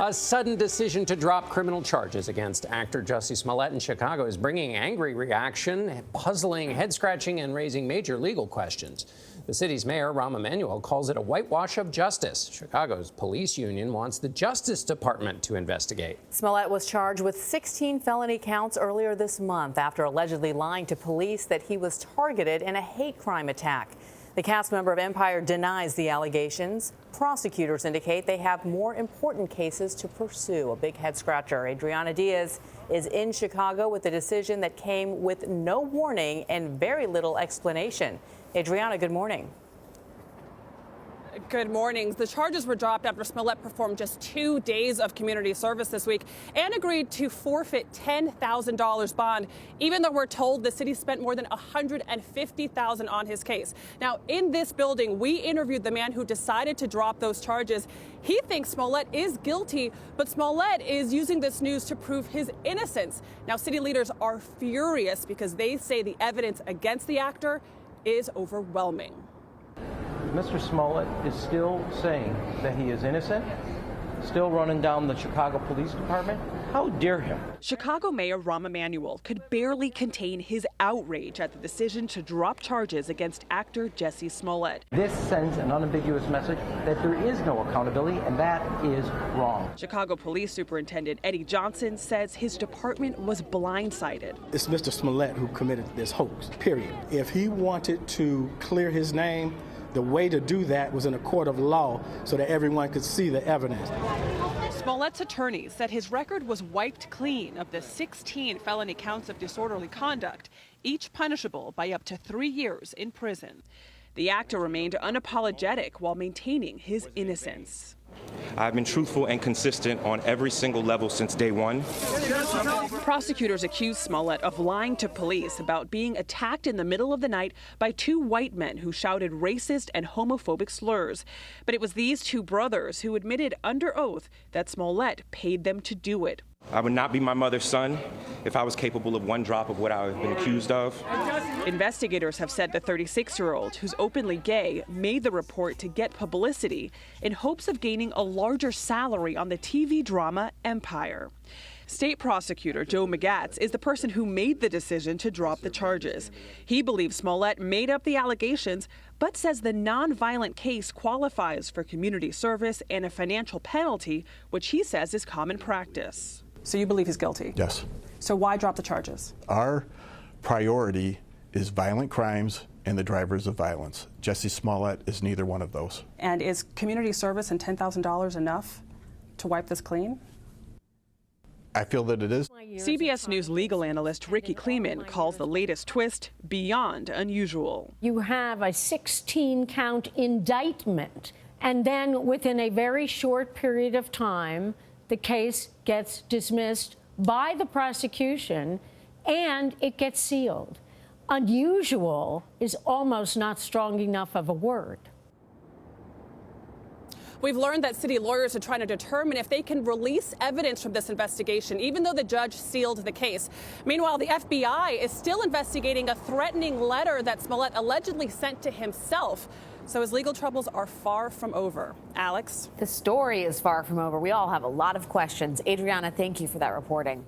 A sudden decision to drop criminal charges against actor Jussie Smollett in Chicago is bringing angry reaction, puzzling, head-scratching, and raising major legal questions. The city's mayor, Rahm Emanuel, calls it a whitewash of justice. Chicago's police union wants the Justice Department to investigate. Smollett was charged with 16 felony counts earlier this month after allegedly lying to police that he was targeted in a hate crime attack. The cast member of Empire denies the allegations. Prosecutors indicate they have more important cases to pursue. A big head-scratcher. Adriana Diaz is in Chicago with a decision that came with no warning and very little explanation. Adriana, good morning. Good morning. The charges were dropped after Smollett performed just 2 days of community service this week and agreed to forfeit $10,000 bond, even though we're told the city spent more than $150,000 on his case. Now, in this building, we interviewed the man who decided to drop those charges. He thinks Smollett is guilty, but Smollett is using this news to prove his innocence. Now, city leaders are furious because they say the evidence against the actor is overwhelming. Mr. Smollett is still saying that he is innocent, still running down the Chicago Police Department. How dare him? Chicago Mayor Rahm Emanuel could barely contain his outrage at the decision to drop charges against actor Jussie Smollett. This sends an unambiguous message that there is no accountability, and that is wrong. Chicago Police Superintendent Eddie Johnson says his department was blindsided. It's Mr. Smollett who committed this hoax, period. If he wanted to clear his name, the way to do that was in a court of law so that everyone could see the evidence. Smollett's attorney said his record was wiped clean of the 16 felony counts of disorderly conduct, each punishable by up to 3 years in prison. The actor remained unapologetic while maintaining his innocence. I've been truthful and consistent on every single level since day one. Prosecutors accused Smollett of lying to police about being attacked in the middle of the night by 2 white men who shouted racist and homophobic slurs. But it was these 2 brothers who admitted under oath that Smollett paid them to do it. I would not be my mother's son if I was capable of 1 drop of what I have been accused of. Investigators have said the 36-year-old, who's openly gay, made the report to get publicity in hopes of gaining a larger salary on the TV drama Empire. State Prosecutor Joe Magatz is the person who made the decision to drop the charges. He believes Smollett made up the allegations, but says the nonviolent case qualifies for community service and a financial penalty, which he says is common practice. So you believe he's guilty? Yes. So why drop the charges? Our priority is violent crimes and the drivers of violence. Jussie Smollett is neither one of those. And is community service and $10,000 enough to wipe this clean? I feel that it is. CBS News legal analyst Ricky Kleeman calls the latest twist beyond unusual. You have a 16-count indictment, and then within a very short period of time, the case gets dismissed by the prosecution and it gets sealed. Unusual is almost not strong enough of a word. We've learned that city lawyers are trying to determine if they can release evidence from this investigation, even though the judge sealed the case. Meanwhile, the FBI is still investigating a threatening letter that Smollett allegedly sent to himself. So his legal troubles are far from over. Alex? The story is far from over. We all have a lot of questions. Adriana, thank you for that reporting.